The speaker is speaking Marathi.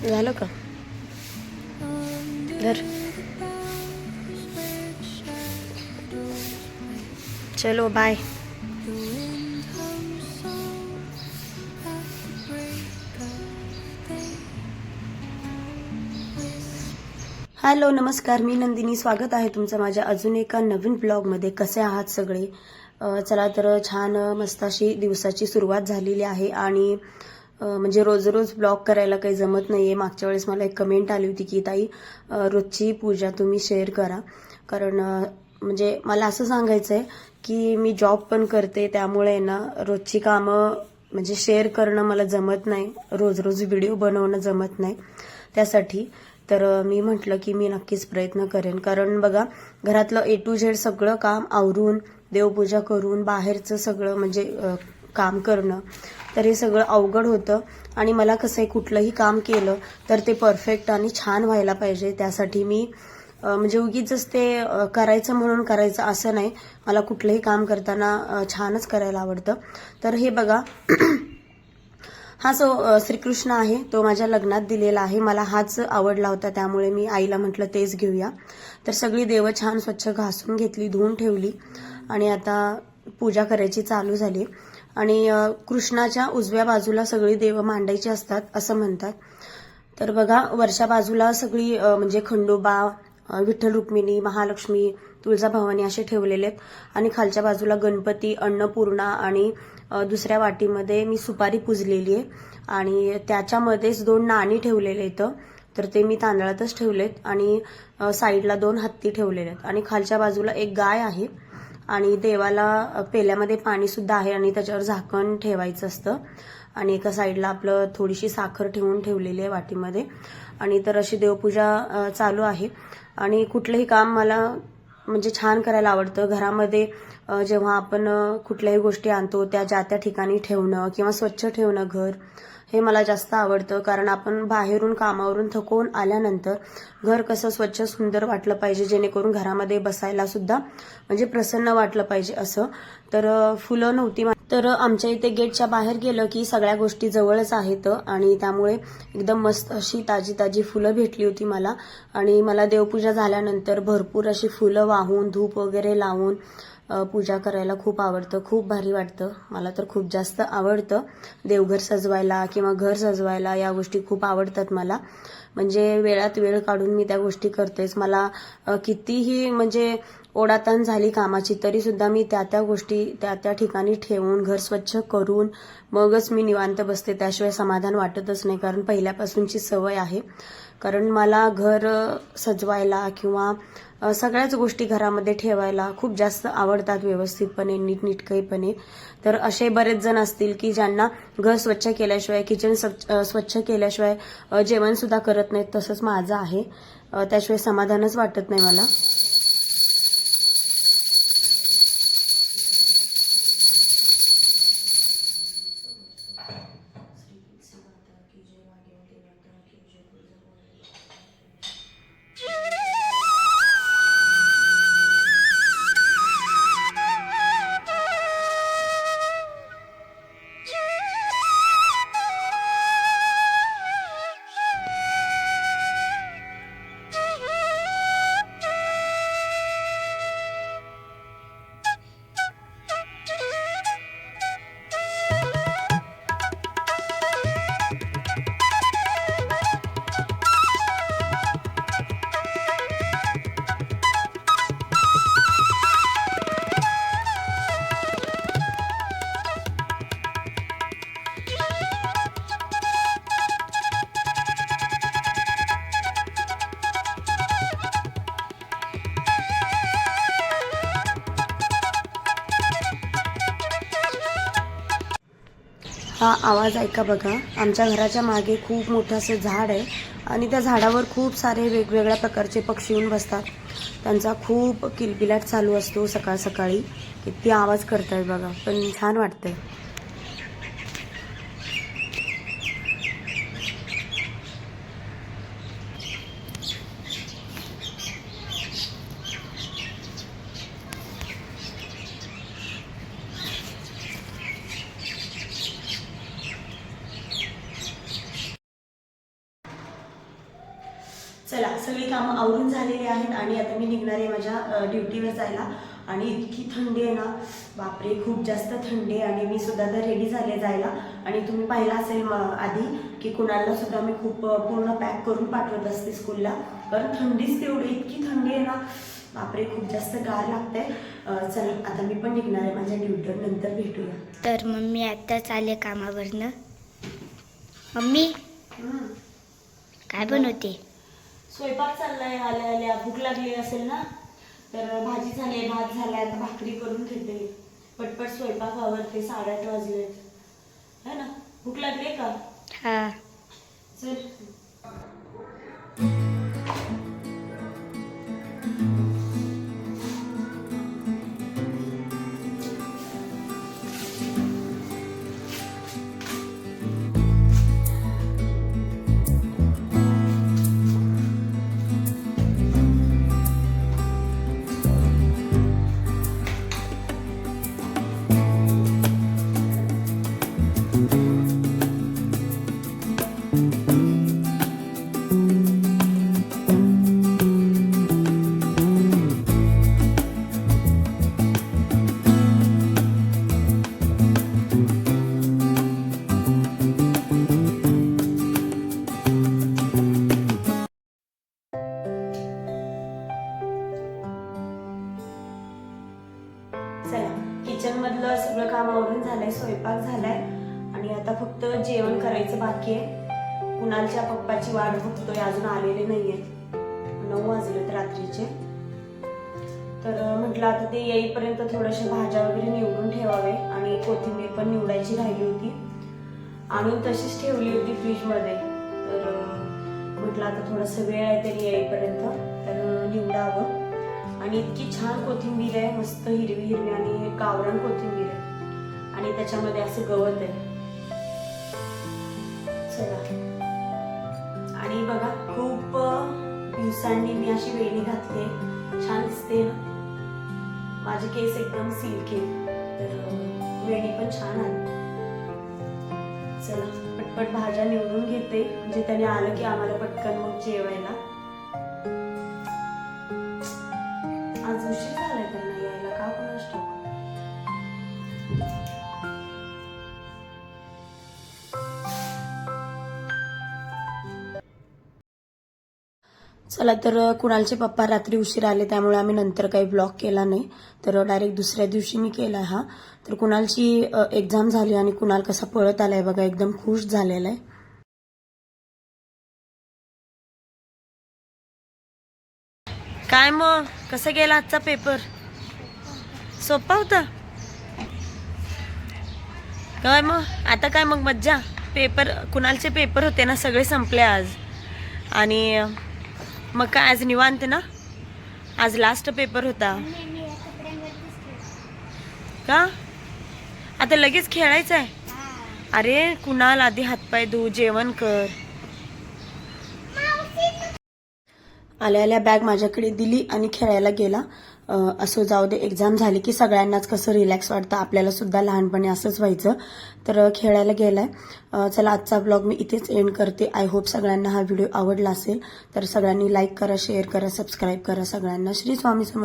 झालं का? धर. चलो बाय. हॅलो नमस्कार, मी नंदिनी. स्वागत आहे तुमचं माझ्या अजून एका नवीन ब्लॉगमध्ये. कसे आहात सगळे? चला तर छान मस्त अशी दिवसाची सुरुवात झालेली आहे आणि म्हणजे रोज रोज ब्लॉग करायला काही जमत नाहीये. मागच्या वेळेस मला एक कमेंट आली होती की ताई रोजची पूजा तुम्ही शेअर करा, कारण म्हणजे मला असं सांगायचं आहे की मी जॉब पण करते, त्यामुळे ना रोजची कामं म्हणजे शेअर करणं मला जमत नाही, रोज रोज व्हिडिओ बनवणं जमत नाही. त्यासाठी तर मी म्हटलं की मी नक्कीच प्रयत्न करेन, कारण बघा घरातलं A to Z सगळं काम आवरून देवपूजा करून बाहेरचं सगळं म्हणजे काम करणं, तर हे सगळं अवघड होतं. आणि मला कसं आहे कुठलंही काम केलं तर ते परफेक्ट आणि छान व्हायला पाहिजे. त्यासाठी मी म्हणजे उगीच ते करायचं म्हणून करायचं असं नाही, मला कुठलंही काम करताना छानच करायला आवडतं. तर हे बघा हा जो श्रीकृष्ण आहे तो माझ्या लग्नात दिलेला आहे. मला हाच आवडला होता, त्यामुळे मी आईला म्हटलं तेच घेऊया. तर सगळी देवं छान स्वच्छ घासून घेतली, धुवून ठेवली आणि आता पूजा करायची चालू झाली. आणि कृष्णाच्या उजव्या बाजूला सगळी देवं मांडायची असतात असं म्हणतात. तर बघा वरच्या बाजूला सगळी म्हणजे खंडोबा, विठ्ठल रुक्मिणी, महालक्ष्मी, तुळजाभवानी असे ठेवलेले आहेत. आणि खालच्या बाजूला गणपती, अन्नपूर्णा आणि दुसऱ्या वाटीमध्ये मी सुपारी पुजलेली आहे. आणि त्याच्यामध्येच 2 नाणी ठेवलेले आहेत, तर ते मी तांदळातच ठेवलेत. आणि साईडला 2 हत्ती ठेवलेले आहेत. आणि खालच्या बाजूला एक गाय आहे. आणि देवाला पेल्यामध्ये पाणी सुद्धा आहे आणि त्याच्यावर झाकण ठेवायचं असतं. आणि एका साईडला आपलं थोडीशी साखर ठेवलेली आहे वाटीमध्ये. आणि तर अशी देवपूजा चालू आहे. आणि कुठलंही काम मला म्हणजे छान करायला आवडतं. घरामध्ये जेव्हा आपण कुठल्याही गोष्टी आणतो त्या ज्या त्या ठिकाणी ठेवणं किंवा स्वच्छ ठेवणं घर, हे मला जास्त आवडतं. कारण आपण बाहेरून कामावरून थकून आल्यानंतर घर कसं स्वच्छ सुंदर वाटलं पाहिजे, जेणेकरून घरामध्ये बसायला सुद्धा म्हणजे प्रसन्न वाटलं पाहिजे असं. तर फुलं नव्हती, तर आमच्या इथे गेटच्या बाहेर गेलं की सगळ्या गोष्टी जवळच आहेत आणि त्यामुळे एकदम मस्त अशी ताजी ताजी फुलं भेटली होती मला. आणि मला देवपूजा झाल्यानंतर भरपूर अशी फुलं वाहून धूप वगैरे लावून पूजा करायला खूप आवडतं, खूप भारी वाटतं. मला तर खूप जास्त आवडतं देवघर सजवायला किंवा घर सजवायला, या गोष्टी खूप आवडतात मला. म्हणजे वेळात वेळ काढून मी त्या गोष्टी करतेच. मला कितीही म्हणजे ओढाताण झाली कामाची तरी सुद्धा मी त्या गोष्टी त्या ठिकाणी ठेवून घर स्वच्छ करून मगच मी निवांत बसते, त्याशिवाय समाधान वाटतच नाही. कारण पहिल्यापासूनची सवय आहे. कारण मला घर सजवायला किंवा सगळ्याच गोष्टी घरामध्ये ठेवायला खूप जास्त आवडतात, व्यवस्थितपणे नीटनेटकेपणे. तर असे बरेच जण असतील की ज्यांना घर स्वच्छ केल्याशिवाय, किचन स्वच्छ केल्याशिवाय जेवण सुद्धा करत नाहीत. तसंच माझं आहे, त्याशिवाय समाधानच वाटत नाही मला. हा आवाज ऐका बघा, आमच्या घराच्या मागे खूप मोठं असं झाड आहे आणि त्या झाडावर खूप सारे वेगवेगळ्या प्रकारचे पक्षी येऊन बसतात. त्यांचा खूप किलबिलाट चालू असतो सकाळ सकाळी. किती आवाज करतायत बघा, पण छान वाटतंय. चला सगळी कामं आवरून झालेली आहेत आणि आता मी निघणार आहे माझ्या ड्युटीवर जायला. आणि इतकी थंडी आहे ना, बापरे खूप जास्त थंडी आहे. आणि मी सुद्धा तर रेडी झाले जायला. आणि तुम्ही पाहिलं असेल आधी की कुणाला सुद्धा मी खूप पूर्ण पॅक करून पाठवत असते स्कूलला, कारण थंडीच तेवढी, इतकी थंडी आहे ना, बापरे खूप जास्त गार लागते. चल आता मी पण निघणार आहे माझ्या ड्युटीवर, नंतर भेटूया. तर मम्मी आत्ताच आले कामावरनं. मम्मी काय बनवते? स्वयंपाक चाललाय. आल्या आल्या भूक लागली असेल ना, तर भाजी झाली, भात झालाय, आता भाकरी करून घेते. पटपट स्वयंपाक आवरते, 8:30 वाजलेत है ना. भूक लागली का? हा. चल. चला किचन मधलं सगळं काम आवरून झालंय, स्वयंपाक झालाय आणि आता फक्त जेवण करायचं बाकी आहे. कुणालच्या पप्पाची वाट बघतोय, अजून आलेले नाहीये. 9 वाजलेत रात्रीचे. तर म्हटलं आता ते येईपर्यंत थोड्याशा भाज्या वगैरे निवडून ठेवावे आणि कोथिंबीर पण निवडायची राहिली होती, आणून तशीच ठेवली होती फ्रीज मध्ये. तर म्हटलं आता थोडासा वेळ आहे तरी येईपर्यंत, तर निवडावं. आणि इतकी छान कोथिंबीर आहे, मस्त हिरवी हिरवी आणि गावरान कोथिंबीर आहे आणि त्याच्यामध्ये असं गवत आहे. चला. आणि बघा खूप दिवसांनी मी अशी वेणी घातली, छान दिसते ना. माझे केस एकदम सिल्की, तर वेणी पण छान आली. चला पटपट भाज्या निवडून घेते, म्हणजे त्याने आलं की आम्हाला पटकन मग जेवायला. आज उशीर झालाय त्यांना यायला, का कोणास ठाऊक. चला तर कुणालचे पप्पा रात्री उशीर आले, त्यामुळे आम्ही नंतर काही ब्लॉग केला नाही, तर डायरेक्ट दुसऱ्या दिवशी मी केला हा. तर कुणालची एक्झाम झाली आणि कुणाल कसा पळत आलाय बघा, एकदम खुश झालेला आहे. काय मग कसा गेला आजचा पेपर? सोपा होता काय मग? आता काय मग मज्जा? पेपर कुणालचे पेपर होते ना, सगळे संपले आज. आणि मग काय आज निवांत ना, आज लास्ट पेपर होता का? आता लगेच खेळायचं आहे? अरे कुणाल आधी हातपाय धु, जेवण कर. आल्या आल्या बॅग माझ्याकडे दिली आणि खेळायला गेला. असं जाऊ दे, एक्झाम झाली की सगळ्यांनाच कसं रिलॅक्स वाटतं, आपल्याला सुद्धा लहानपणी असंच व्हायचं. तर खेळायला गेलाय. चला आजचा ब्लॉग मी इथेच एंड करते. आय होप सगळ्यांना हा व्हिडिओ आवडला असेल. तर सगळ्यांनी लाईक करा, शेअर करा, सबस्क्राईब करा. सगळ्यांना श्री स्वामी समर्थ.